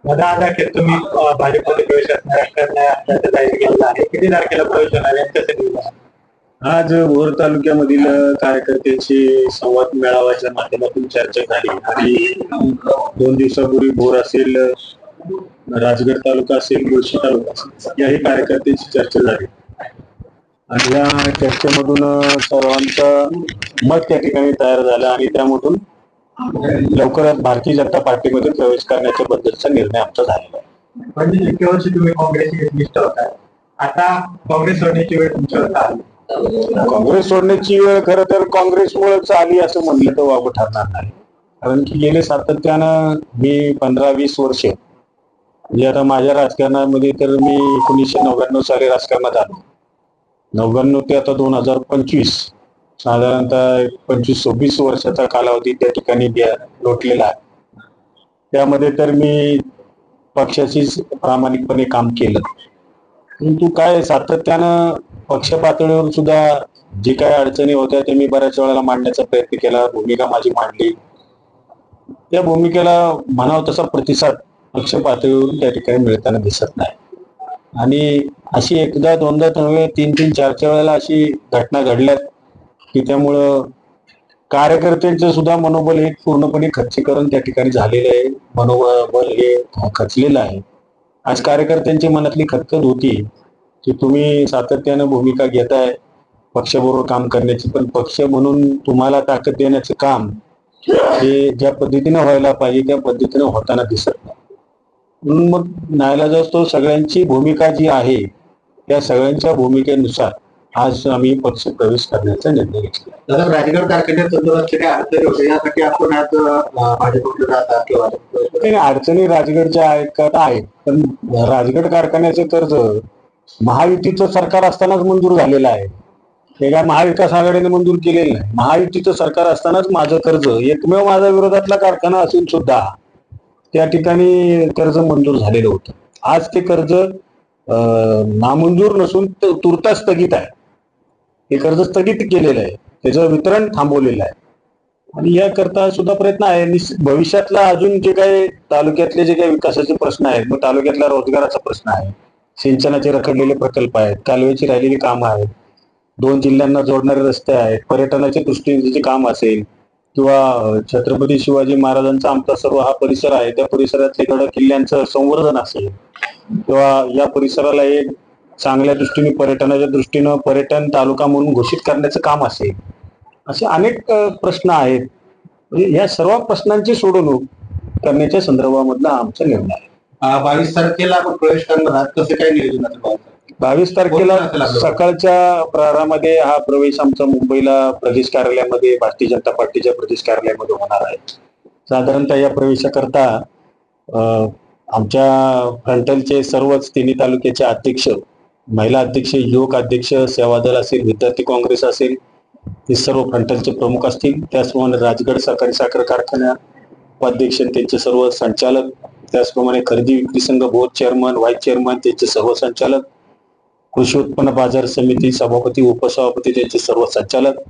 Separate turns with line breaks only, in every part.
दादा तुम्ही भाजपमध्ये प्रवेश असल्याचं जाहीर केलेलं आहे. किती तारखेला प्रवेश होणार आहे, कसं नियोजन?
आज भोर तालुक्यामधील कार्यकर्त्यांची संवाद मेळाव्याच्या माध्यमातून चर्चा झाली आणि 2 दिवसापूर्वी भोर असेल, राजगड तालुका असेल, गोशी तालुका असेल याही कार्यकर्त्यांची चर्चा झाली आणि या चर्चेमधून सर्वांचं मत त्या ठिकाणी तयार झालं आणि त्यामधून लवकरच भारतीय जनता पार्टीमध्ये प्रवेश करण्याच्या बद्दलचा निर्णय आमचा झालेला आहे.
म्हणजे इतक्या वर्षी तुम्ही काँग्रेसची निष्ठा होता, आता काँग्रेस सोडण्याची वेळ तुमच्यावर आली.
काँग्रेस सोडण्याची वेळ खरं तर काँग्रेसमुळेच आली असं म्हणलं तर वावगं ठरणार नाही. कारण की गेले सातत्यानं मी 15-20 वर्ष म्हणजे आता माझ्या राजकारणामध्ये तर मी 1999 साली राजकारणात आलो. 99 ते आता 2025 साधारणतः 25-26 वर्षाचा कालावधी त्या ठिकाणी लोटलेला आहे. त्यामध्ये तर मी पक्षाशी प्रामाणिकपणे काम केलं, परंतु काय सातत्यानं पक्ष पातळीवर सुद्धा जे काही अडचणी होत्या ते मी बऱ्याच वेळेला मांडण्याचा प्रयत्न केला, भूमिका माझी मांडली. त्या भूमिकेला म्हणावं तसा प्रतिसाद पक्ष पातळीवरून त्या ठिकाणी मिळताना दिसत नाही आणि अशी एकदा दोनदा नव्हे 3-3, 4-4 वेळेला अशी घटना घडल्यात की त्यामुळं कार्यकर्त्यांचं सुद्धा मनोबल हे पूर्णपणे खच्चीकरण त्या ठिकाणी झालेलं आहे. मनोबल हे खचलेलं आहे. आज कार्यकर्त्यांची मनातली खतखत होती की तुम्ही सातत्यानं भूमिका घेताय पक्षाबरोबर काम करण्याची, पण पक्ष म्हणून तुम्हाला ताकद देण्याचं काम हे ज्या पद्धतीनं व्हायला पाहिजे त्या पद्धतीनं होताना दिसत नाही. म्हणून मग नाईलाज असतो सगळ्यांची भूमिका जी आहे त्या सगळ्यांच्या भूमिकेनुसार आज आम्ही पक्ष प्रवेश करण्याचा निर्णय घेतला.
दादा, राजगड कारखान्यात संदर्भात काय अडचणी होते यासाठी आपण आज भाजपकडे जातात किंवा
अडचणी राजगडच्या आहेत का? आहेत, पण राजगड कारखान्याचे कर्ज महायुतीचं सरकार असतानाच मंजूर झालेलं आहे. हे काय महाविकास आघाडीने मंजूर केलेलं नाही. महायुतीचं सरकार असतानाच माझं कर्ज, एकमेव माझ्या विरोधातला कारखाना असून सुद्धा त्या ठिकाणी कर्ज मंजूर झालेलं होतं. आज ते कर्ज नामंजूर नसून तुर्तास स्थगित आहे. हे कर्ज स्थगित केलेलं आहे, त्याचं वितरण थांबवलेलं आहे आणि याकरता सुद्धा प्रयत्न आहे. भविष्यातला अजून जे काही तालुक्यातले जे काही विकासाचे प्रश्न आहेत, मग तालुक्यातला रोजगाराचा प्रश्न आहे, सिंचनाचे रखडलेले प्रकल्प आहेत, कालव्याची राहिलेली कामं आहेत, 2 जिल्ह्यांना जोडणारे रस्ते आहेत, पर्यटनाच्या दृष्टीने जे काम असेल किंवा छत्रपती शिवाजी महाराजांचा आमचा सर्व हा परिसर आहे त्या परिसरातले गड किल्ल्यांचं संवर्धन असेल किंवा या परिसराला एक चांगल्या दृष्टीने पर्यटनाच्या दृष्टीनं पर्यटन तालुका म्हणून घोषित करण्याचं काम असेल, असे अनेक प्रश्न आहेत. म्हणजे या सर्व प्रश्नांची सोडवणूक करण्याच्या संदर्भामधला आमचा निर्णय आहे.
22 तारखेला आपण प्रवेश करणार आहात, कसं काय नियोजन?
22 तारखेला सकाळच्या प्रहारामध्ये हा प्रवेश आमचा मुंबईला प्रदेश कार्यालयामध्ये भारतीय जनता पार्टीच्या प्रदेश कार्यालयामध्ये होणार आहे. साधारणतः या प्रवेशाकरता आमच्या फ्रंटलचे सर्वच तिन्ही तालुक्याचे अध्यक्ष, महिला अध्यक्ष, युवक अध्यक्ष, सेवादल असेल, विद्यार्थी काँग्रेस असेल, हे सर्व फ्रंटलचे प्रमुख असतील. त्याचप्रमाणे राजगड सहकारी साखर कारखाना उपाध्यक्ष त्यांचे सर्व संचालक, त्याचप्रमाणे खरेदी विक्री संघ बोर्ड चेअरमन, व्हाईस चेअरमन त्यांचे सर्व संचालक, कृषी उत्पन्न बाजार समिती सभापती, उपसभापती त्यांचे सर्व संचालक,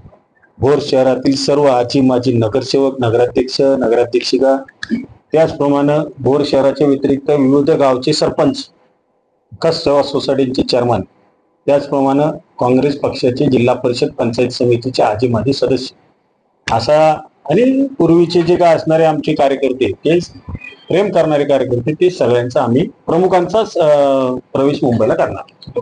भोर शहरातील सर्व आजी माजी नगरसेवक, नगराध्यक्ष, नगराध्यक्षिका, त्याचप्रमाणे भोर शहराच्या व्यतिरिक्त विविध गावचे सरपंच, कस सेवा सोसायटीचे चेअरमन, त्याचप्रमाणे काँग्रेस पक्षाचे जिल्हा परिषद पंचायत समितीचे आजी माजी सदस्य, असा आणि पूर्वीचे जे काय असणारे आमचे कार्यकर्ते, ते प्रेम करणारे कार्यकर्ते, ते सगळ्यांचा आम्ही प्रमुखांचाच प्रवेश मुंबईला करणार.